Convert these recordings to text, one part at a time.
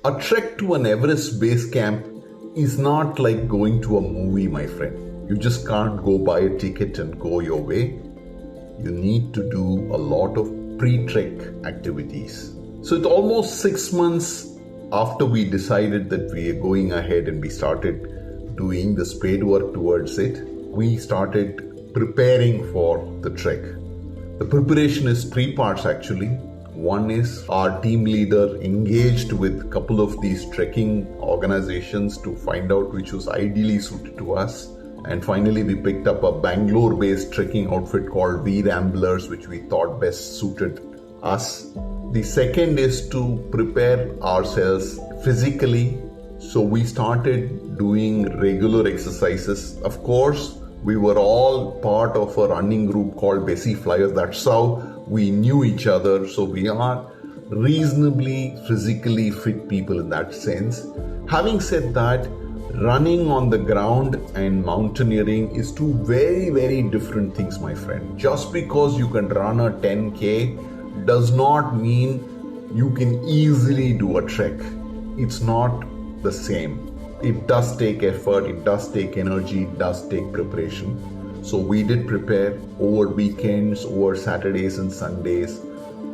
A trek to an Everest Base Camp is not like going to a movie, my friend. You just can't go buy a ticket and go your way. You need to do a lot of pre-trek activities. So it's almost 6 months after we decided that we are going ahead and we started doing the spade work towards it. We started preparing for the trek. The preparation is 3 parts actually. One is our team leader engaged with a couple of these trekking organizations to find out which was ideally suited to us. And finally, we picked up a Bangalore-based trekking outfit called V Ramblers, which we thought best suited us. The second is to prepare ourselves physically. So we started doing regular exercises. Of course, we were all part of a running group called Bessie Flyers. That's how we knew each other. So we are reasonably physically fit people in that sense. Having said that, running on the ground and mountaineering is two very, very different things, my friend. Just because you can run a 10K does not mean you can easily do a trek. It's not the same. It does take effort, it does take energy, it does take preparation. So we did prepare over weekends, over Saturdays and Sundays.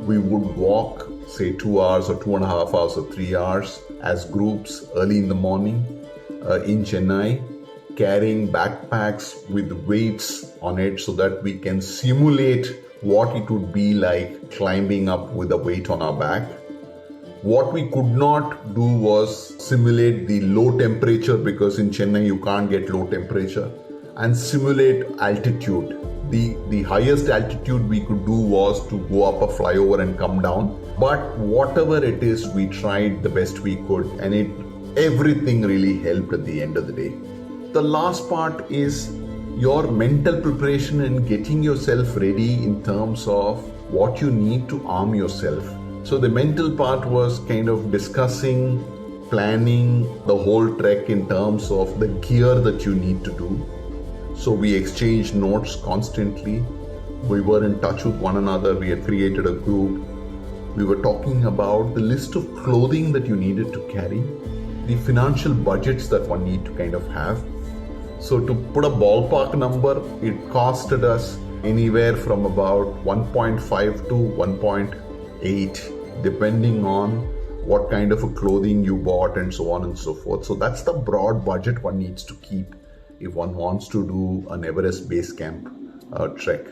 We would walk, say 2 hours or 2.5 hours or 3 hours as groups early in the morning in Chennai, carrying backpacks with weights on it so that we can simulate what it would be like climbing up with a weight on our back. What we could not do was simulate the low temperature, because in Chennai you can't get low temperature, and simulate altitude. The highest altitude we could do was to go up a flyover and come down. But whatever it is, we tried the best we could, and everything really helped at the end of the day. The last part is your mental preparation and getting yourself ready in terms of what you need to arm yourself. So the mental part was kind of discussing, planning the whole trek in terms of the gear that you need to do. So we exchanged notes constantly. We were in touch with one another. We had created a group. We were talking about the list of clothing that you needed to carry, the financial budgets that one need to kind of have. So to put a ballpark number, it costed us anywhere from about 1.5 to 1.8, depending on what kind of a clothing you bought and so on and so forth. So that's the broad budget one needs to keep if one wants to do an Everest Base Camp trek.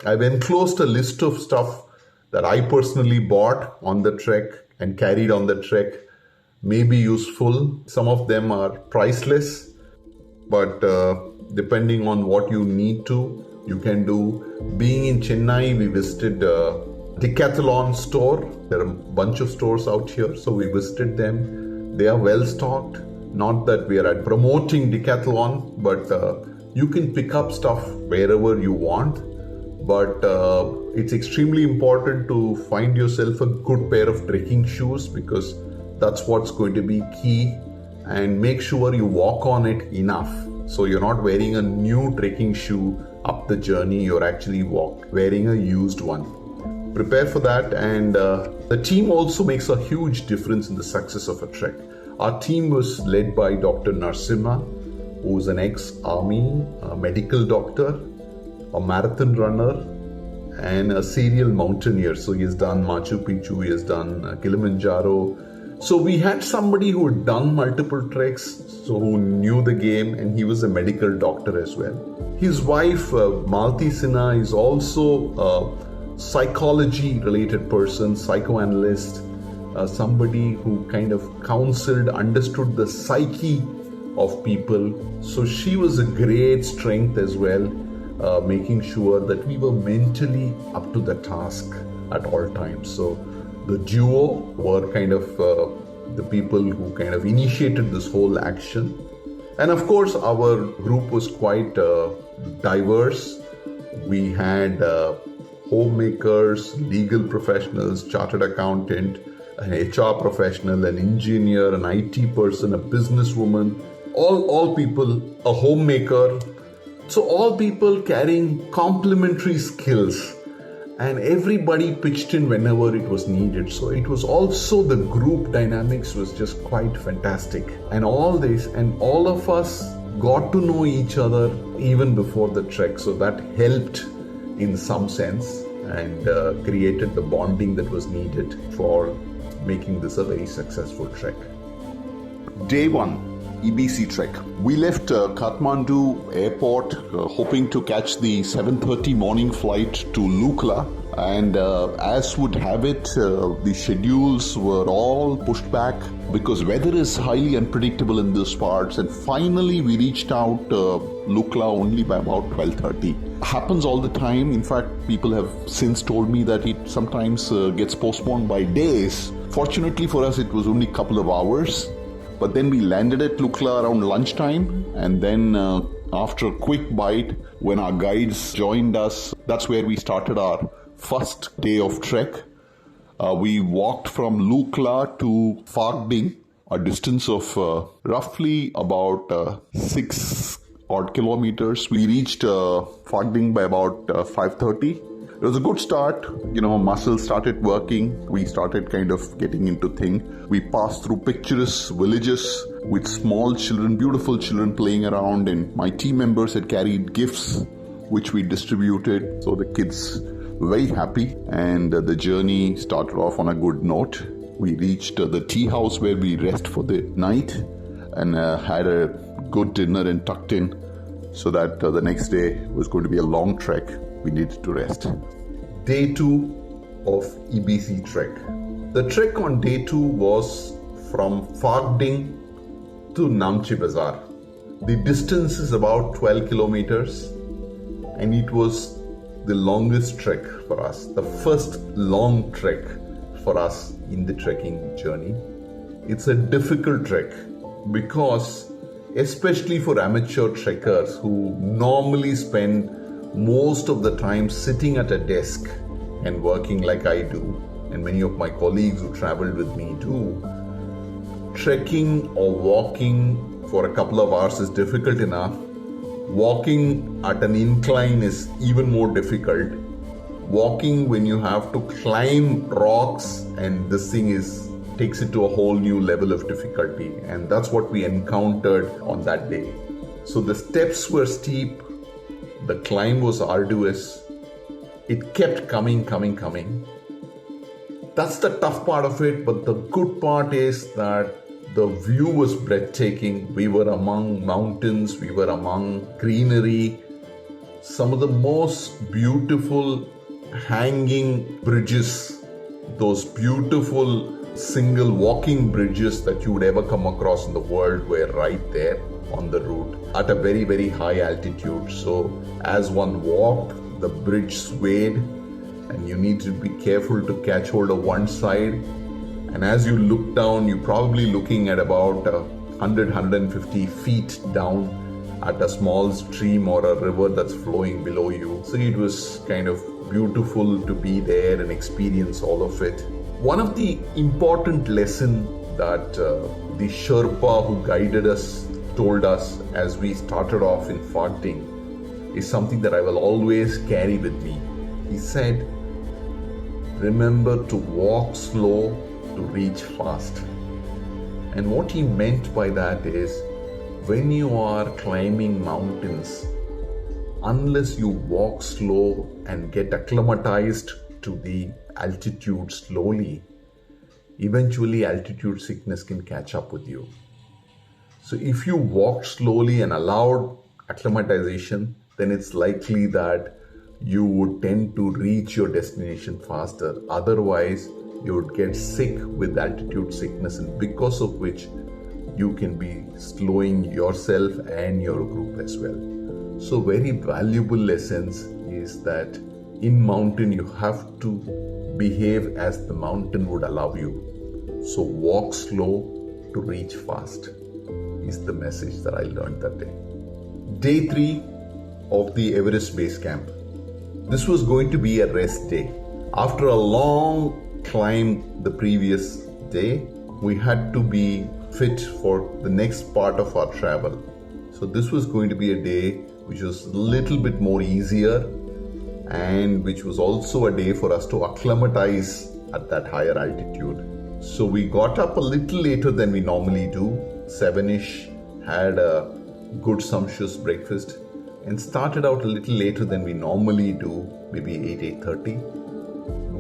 I've enclosed a list of stuff that I personally bought on the trek and carried on the trek. May be useful. Some of them are priceless, but depending on what you need to, you can do. Being in Chennai, we visited a Decathlon store. There are a bunch of stores out here, so we visited them. They are well stocked. Not that we are promoting Decathlon, but you can pick up stuff wherever you want. But it's extremely important to find yourself a good pair of trekking shoes, because that's what's going to be key. And make sure you walk on it enough. So you're not wearing a new trekking shoe up the journey, you're actually wearing a used one. Prepare for that, and the team also makes a huge difference in the success of a trek. Our team was led by Dr. Narasimha, who is an ex-army medical doctor, a marathon runner, and a serial mountaineer. So he has done Machu Picchu, he has done Kilimanjaro. So we had somebody who had done multiple treks, so who knew the game, and he was a medical doctor as well. His wife, Malti Sinha, is also a psychology-related person, psychoanalyst, somebody who kind of counseled, understood the psyche of people. So she was a great strength as well, making sure that we were mentally up to the task at all times. So the duo were kind of the people who kind of initiated this whole action. And of course, our group was quite diverse. We had homemakers, legal professionals, chartered accountant, an HR professional, an engineer, an IT person, a businesswoman, all people, a homemaker. So all people carrying complementary skills. and everybody pitched in whenever it was needed. So it was also, the group dynamics was just quite fantastic. And all this, and all of us got to know each other even before the trek. So that helped in some sense and created the bonding that was needed for making this a very successful trek. Day 1. EBC trek. We left Kathmandu airport hoping to catch the 7:30 morning flight to Lukla, and as would have it, the schedules were all pushed back because weather is highly unpredictable in these parts, and finally we reached out Lukla only by about 12:30. Happens all the time. In fact, people have since told me that it sometimes gets postponed by days. Fortunately for us, it was only a couple of hours. But then we landed at Lukla around lunchtime, and then after a quick bite, when our guides joined us, that's where we started our first day of trek. We walked from Lukla to Phakding, a distance of roughly about 6 odd kilometers. We reached Phakding by about 5:30. It was a good start. Muscles started working. We started kind of getting into thing. We passed through picturesque villages with small children, beautiful children playing around, and my team members had carried gifts which we distributed. So the kids were very happy, and the journey started off on a good note. We reached the tea house where we rest for the night and had a good dinner and tucked in so that the next day was going to be a long trek. We needed to rest. Day 2 of EBC trek. The trek on day 2 was from Phakding to Namche Bazaar. The distance is about 12 kilometers, and it was the longest trek for us, the first long trek for us in the trekking journey. It's a difficult trek because, especially for amateur trekkers who normally spend most of the time sitting at a desk and working like I do, and many of my colleagues who traveled with me do, trekking or walking for a couple of hours is difficult enough. Walking at an incline is even more difficult. Walking when you have to climb rocks, and this thing takes it to a whole new level of difficulty, and that's what we encountered on that day. So the steps were steep. The climb was arduous. It kept coming. That's the tough part of it, but the good part is that the view was breathtaking. We were among mountains, we were among greenery, some of the most beautiful hanging bridges, those beautiful single walking bridges that you would ever come across in the world were right there on the route at a very, very high altitude. So as one walked, the bridge swayed, and you need to be careful to catch hold of one side. And as you look down, you're probably looking at about 100-150 feet down at a small stream or a river that's flowing below you. So it was kind of beautiful to be there and experience all of it. One of the important lessons that the Sherpa who guided us told us as we started off in Phakding is something that I will always carry with me. He said, remember to walk slow to reach fast. And what he meant by that is, when you are climbing mountains, unless you walk slow and get acclimatized to the altitude slowly, eventually altitude sickness can catch up with you. So if you walked slowly and allowed acclimatization, then it's likely that you would tend to reach your destination faster. Otherwise, you would get sick with altitude sickness, and because of which you can be slowing yourself and your group as well. So very valuable lessons is that in mountain you have to behave as the mountain would allow you. So walk slow to reach fast is the message that I learned that day. Day 3 of the Everest Base Camp. This was going to be a rest day. After a long climb the previous day, we had to be fit for the next part of our travel. So this was going to be a day which was a little bit more easier, and which was also a day for us to acclimatize at that higher altitude. So we got up a little later than we normally do, 7ish, had a good sumptuous breakfast, and started out a little later than we normally do, maybe 8:30.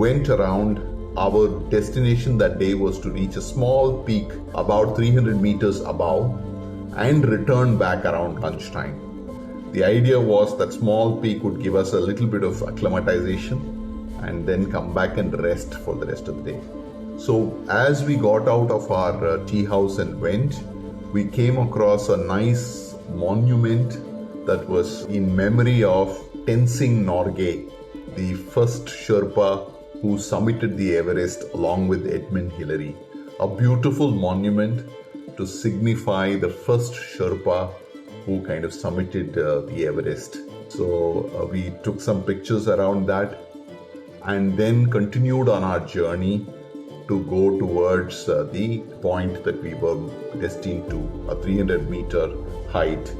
Went around. Our destination that day was to reach a small peak about 300 meters above and return back around lunchtime. The idea was that small peak would give us a little bit of acclimatization and then come back and rest for the rest of the day. So as we got out of our tea house and went, we came across a nice monument that was in memory of Tenzing Norgay, the first Sherpa who summited the Everest along with Edmund Hillary. A beautiful monument to signify the first Sherpa who kind of summited the Everest. So we took some pictures around that and then continued on our journey to go towards the point that we were destined to, a 300-meter height.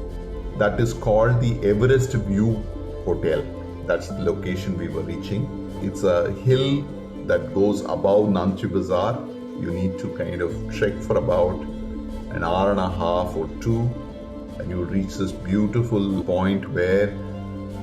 That is called the Everest View Hotel. That's the location we were reaching. It's a hill that goes above Namche Bazaar. You need to kind of trek for about an hour and a half or two, and you'll reach this beautiful point where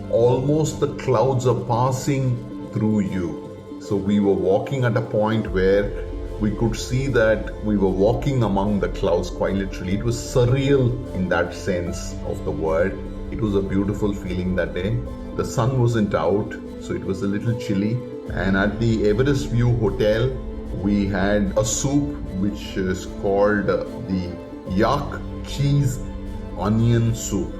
almost the clouds are passing through you. So we were walking at a point where we could see that we were walking among the clouds quite literally. It was surreal in that sense of the word. It was a beautiful feeling that day. The sun wasn't out, so it was a little chilly. And at the Everest View Hotel, we had a soup which is called the yak cheese onion soup.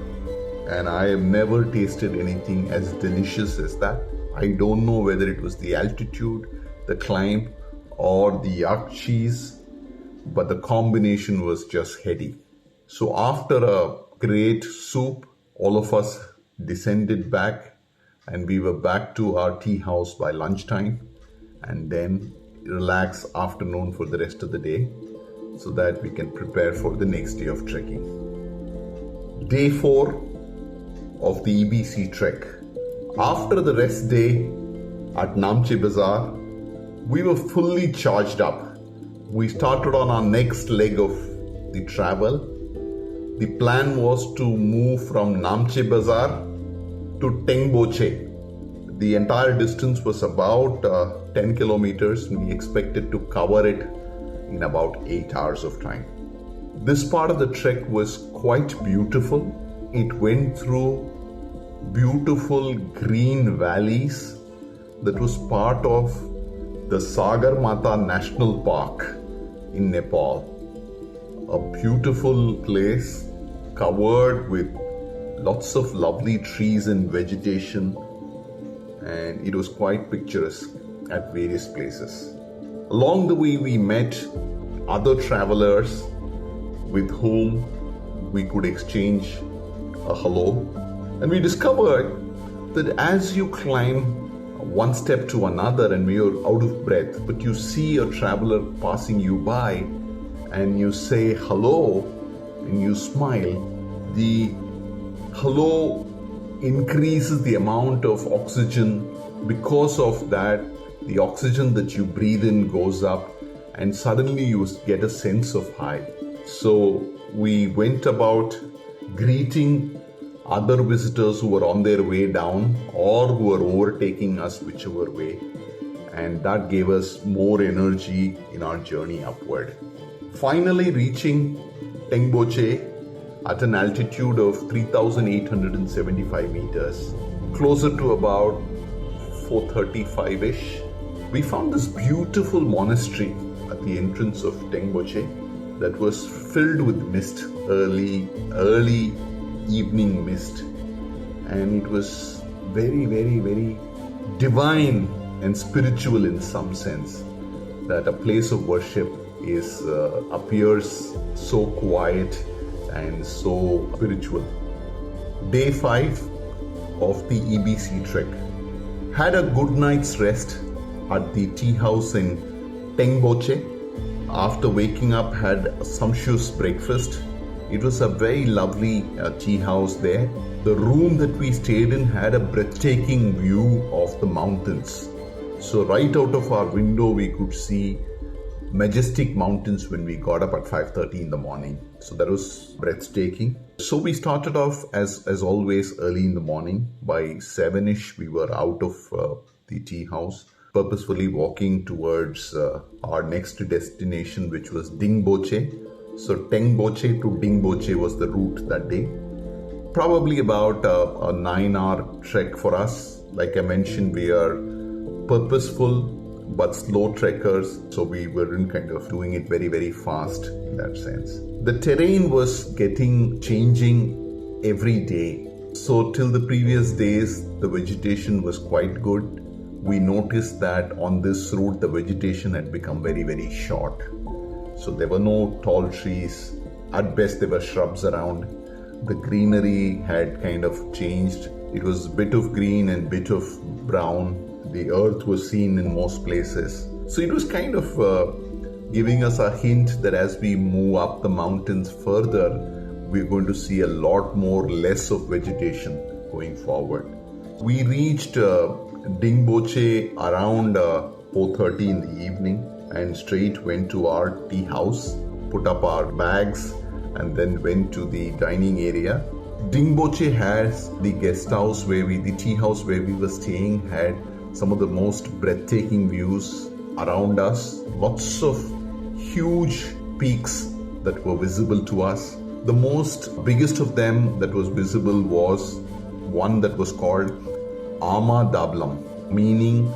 And I have never tasted anything as delicious as that. I don't know whether it was the altitude, the climb, or the yak cheese, but the combination was just heady. So after a great soup, all of us descended back and we were back to our tea house by lunchtime, and then relax afternoon for the rest of the day so that we can prepare for the next day of trekking. Day 4 of the EBC trek. After the rest day at Namche Bazaar, we were fully charged up. We started on our next leg of the travel. The plan was to move from Namche Bazaar to Tengboche. The entire distance was about 10 kilometers, and we expected to cover it in about 8 hours of time. This part of the trek was quite beautiful. It went through beautiful green valleys that was part of the Sagarmatha National Park in Nepal. A beautiful place covered with lots of lovely trees and vegetation, and it was quite picturesque at various places. Along the way, we met other travelers with whom we could exchange a hello, and we discovered that as you climb one step to another and you're out of breath, but you see a traveler passing you by and you say hello and you smile, the hello increases the amount of oxygen. Because of that, the oxygen that you breathe in goes up and suddenly you get a sense of high. So we went about greeting other visitors who were on their way down or who were overtaking us whichever way, and that gave us more energy in our journey upward. Finally reaching Tengboche at an altitude of 3,875 meters, closer to about 435-ish, we found this beautiful monastery at the entrance of Tengboche that was filled with mist, early evening mist, and it was very, very, very divine and spiritual in some sense, that a place of worship is appears so quiet and so spiritual. Day 5 of the EBC trek. Had a good night's rest at the tea house in Tengboche. After waking up, had a sumptuous breakfast. It was a very lovely tea house there. The The room that we stayed in had a breathtaking view of the mountains. So right out of our window, we could see majestic mountains when we got up at 5:30 in the morning. So that was breathtaking. So we started off as always early in the morning. By 7ish, we were out of the tea house, purposefully walking towards our next destination, which was Dingboche. So Tengboche to Dingboche was the route that day. Probably about a 9-hour trek for us. Like I mentioned, we are purposeful but slow trekkers, so we weren't kind of doing it very, very fast in that sense. The terrain was changing every day. So till the previous days, the vegetation was quite good. We noticed that on this route, the vegetation had become very, very short. So there were no tall trees. At best, there were shrubs around. The greenery had kind of changed. It was a bit of green and bit of brown. The earth was seen in most places. So it was kind of giving us a hint that as we move up the mountains further, we're going to see a lot less of vegetation going forward. We reached Dingboche around 4:30 in the evening and straight went to our tea house, put up our bags, and then went to the dining area. Dingboche has the the tea house where we were staying had some of the most breathtaking views around us. Lots of huge peaks that were visible to us. The biggest of them that was visible was one that was called Ama Dablam, meaning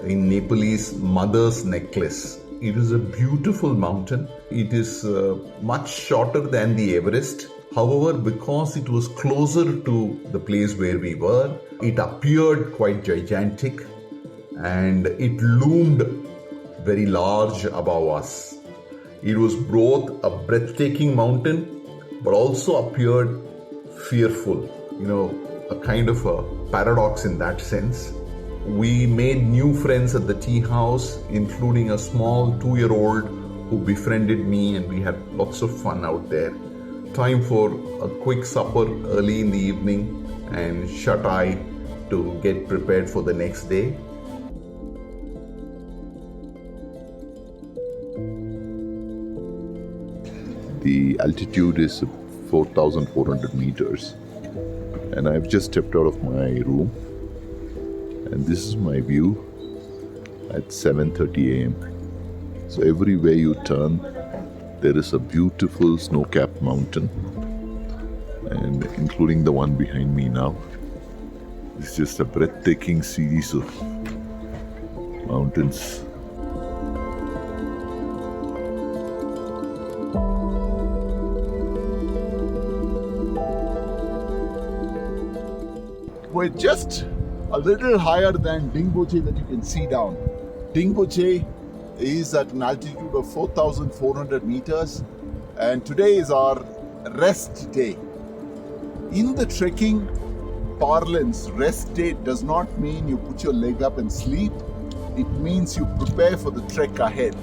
in Nepalese, mother's necklace. It is a beautiful mountain. It is much shorter than the Everest. However, because it was closer to the place where we were, it appeared quite gigantic and it loomed very large above us. It was both a breathtaking mountain but also appeared fearful, a kind of a paradox in that sense. We made new friends at the tea house, including a small 2-year-old who befriended me, and we had lots of fun out there. Time for a quick supper early in the evening and shut-eye to get prepared for the next day. The altitude is 4,400 meters, and I've just stepped out of my room, and this is my view at 7:30 a.m. So everywhere you turn, there is a beautiful snow-capped mountain, and including the one behind me now. It's just a breathtaking series of mountains. We're just a little higher than Dingboche that you can see down. Dingboche is at an altitude of 4,400 meters, and today is our rest day. In the trekking parlance, rest day does not mean you put your leg up and sleep. It means you prepare for the trek ahead.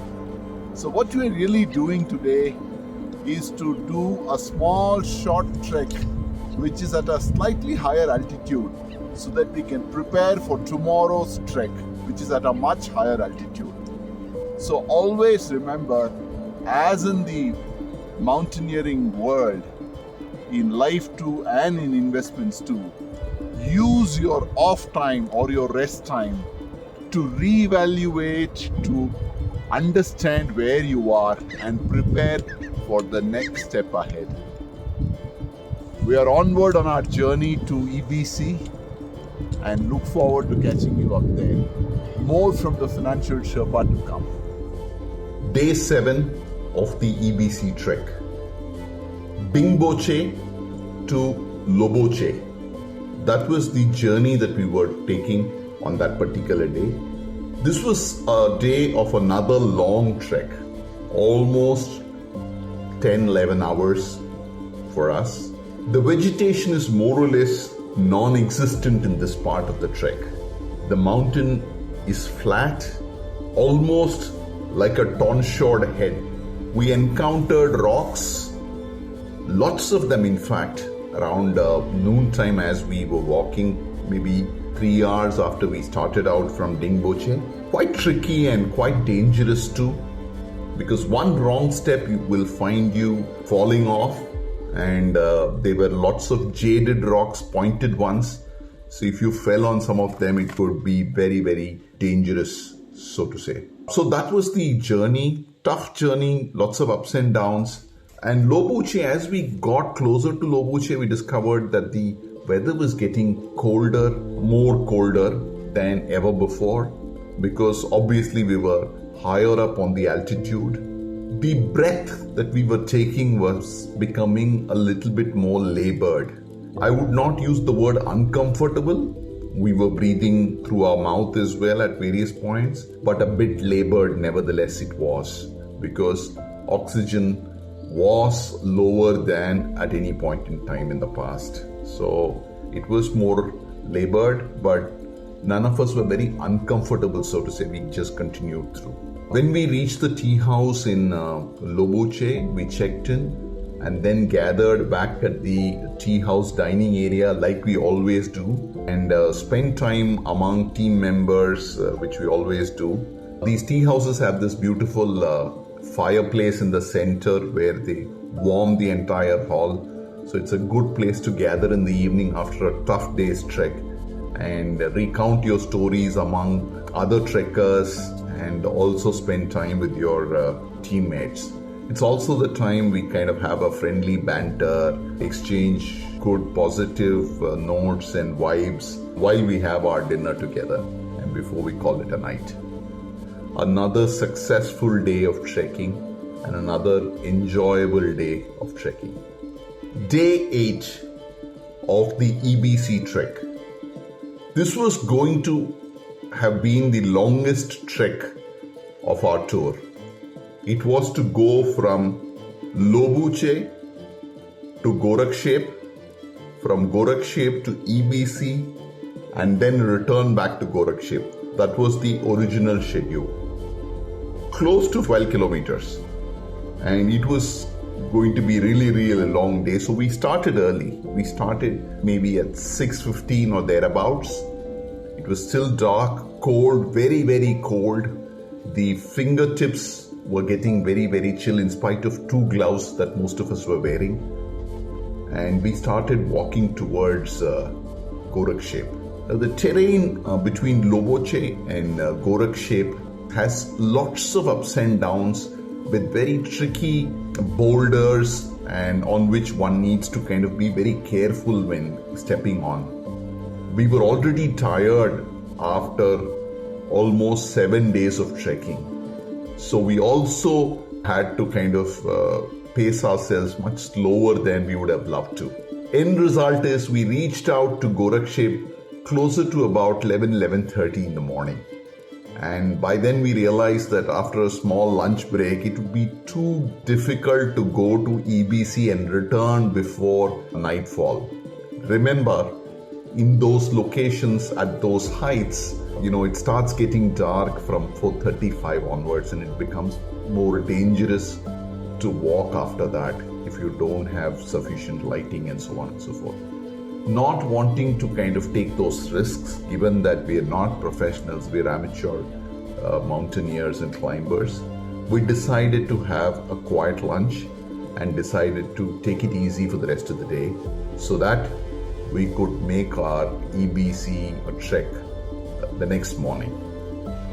So what we're really doing today is to do a small short trek which is at a slightly higher altitude, so that we can prepare for tomorrow's trek, which is at a much higher altitude. So always remember, as in the mountaineering world, in life too and in investments too, use your off time or your rest time to reevaluate, to understand where you are and prepare for the next step ahead. We are onward on our journey to EBC and look forward to catching you up there. More from the Financial Sherpa to come. Day 7 of the EBC trek. Dingboche to Lobuche. That was the journey that we were taking on that particular day. This was a day of another long trek, almost 10-11 hours for us. The vegetation is more or less non-existent in this part of the trek. The mountain is flat, almost like a tonsured head. We encountered rocks, lots of them in fact, around noontime as we were walking, maybe 3 hours after we started out from Dingboche. Quite tricky and quite dangerous too, because one wrong step will find you falling off, and there were lots of jaded rocks, pointed ones. So if you fell on some of them, it could be very, very dangerous, so to say. So that was the journey, tough journey, lots of ups and downs. And Lobuche, as we got closer to Lobuche, we discovered that the weather was getting colder, more colder than ever before, because obviously we were higher up on the altitude. The breath that we were taking was becoming a little bit more labored. I would not use the word uncomfortable. We were breathing through our mouth as well at various points, but a bit labored nevertheless it was, because oxygen was lower than at any point in time in the past. So it was more labored, but none of us were very uncomfortable, so to say. We just continued through. When we reached the tea house in Lobuche, we checked in and then gathered back at the tea house dining area like we always do, and spent time among team members, which we always do. These tea houses have this beautiful fireplace in the center where they warm the entire hall. So it's a good place to gather in the evening after a tough day's trek and recount your stories among other trekkers, and also spend time with your teammates. It's also the time we kind of have a friendly banter, exchange good positive notes and vibes while we have our dinner together and before we call it a night. Another successful day of trekking and another enjoyable day of trekking. Day 8 of the EBC trek. This was going to have been the longest trek of our tour. It was to go from Lobuche to Gorakshep, from Gorakshep to EBC, and then return back to Gorakshep. That was the original schedule. Close to 12 kilometers. And it was going to be really a long day. So we started early. We started maybe at 6:15 or thereabouts. It was still dark, cold, very cold. The fingertips were getting very chill in spite of 2 gloves that most of us were wearing. And we started walking towards Gorakshep. The terrain between Lobuche and Gorakshep has lots of ups and downs with very tricky boulders, and on which one needs to kind of be very careful when stepping on. We were already tired after almost 7 days of trekking. So we also had to kind of pace ourselves much slower than we would have loved to. End result is we reached out to Gorakshep closer to about 11:30 in the morning. And by then we realized that after a small lunch break, it would be too difficult to go to EBC and return before nightfall. Remember, in those locations at those heights, it starts getting dark from 4:35 onwards, and it becomes more dangerous to walk after that if you don't have sufficient lighting and so on and so forth. Not wanting to kind of take those risks, given that we are not professionals, we're amateur mountaineers and climbers, we decided to have a quiet lunch and decided to take it easy for the rest of the day so that we could make our EBC trek the next morning.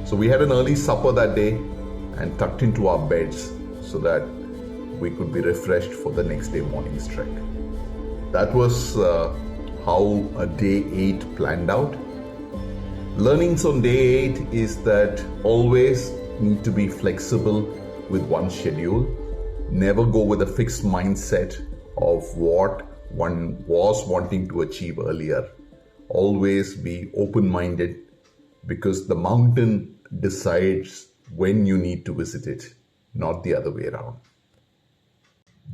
So we had an early supper that day and tucked into our beds so that we could be refreshed for the next day morning's trek. That was how a day 8 planned out. Learnings on day 8 is that always need to be flexible with one's schedule. Never go with a fixed mindset of what one was wanting to achieve earlier. Always be open-minded, because the mountain decides when you need to visit it, not the other way around.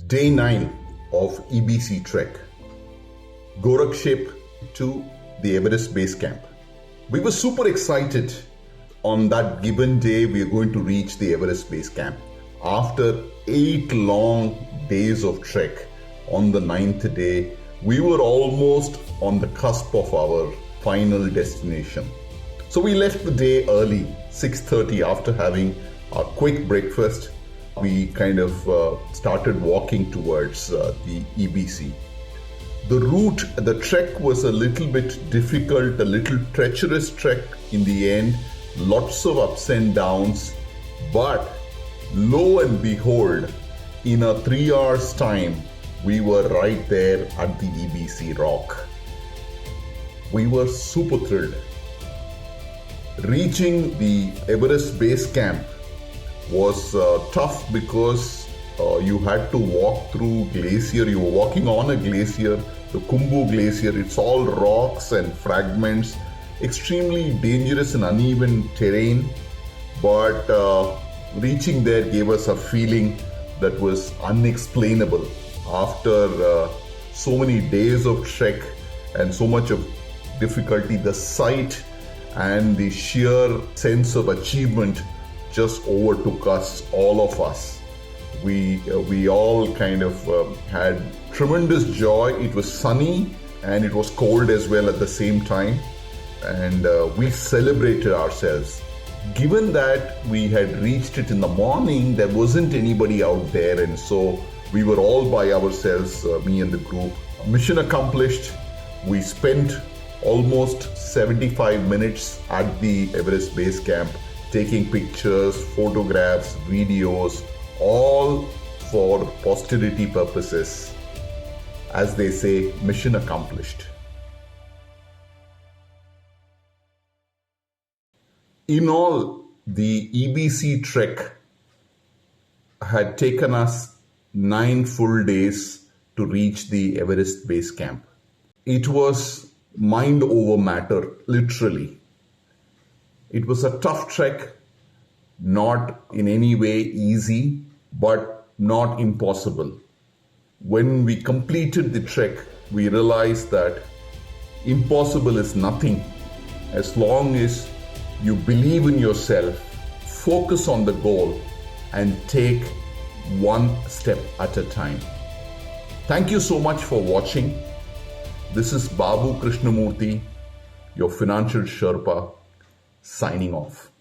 Day 9 of EBC trek. Gorakshep to the Everest Base Camp. We were super excited. On that given day, we are going to reach the Everest Base Camp. After 8 long days of trek, on the 9th day, We were almost on the cusp of our final destination. So we left the day early, 6:30, after having a quick breakfast. We kind of started walking towards the EBC. The route, the trek was a little bit difficult, a little treacherous trek in the end, lots of ups and downs, but lo and behold, in a 3 hours time, we were right there at the EBC rock. We were super thrilled. Reaching the Everest Base Camp was tough because you had to walk through glacier. You were walking on a glacier, the Khumbu Glacier. It's all rocks and fragments, extremely dangerous and uneven terrain. But reaching there gave us a feeling that was unexplainable. After so many days of trek and so much of difficulty, the sight and the sheer sense of achievement just overtook us, all of us. We all kind of had tremendous joy. It was sunny and it was cold as well at the same time, and we celebrated ourselves. Given that we had reached it in the morning, there wasn't anybody out there, and so we were all by ourselves, me and the group. Mission accomplished. We spent almost 75 minutes at the Everest Base Camp, taking pictures, photographs, videos, all for posterity purposes. As they say, mission accomplished. In all, the EBC trek had taken us 9 full days to reach the Everest Base Camp. It was mind over matter, literally. It was a tough trek, not in any way easy, but not impossible. When we completed the trek, we realized that impossible is nothing as long as you believe in yourself, focus on the goal, and take one step at a time. Thank you so much for watching. This is Babu Krishnamoorthy, your financial Sherpa, signing off.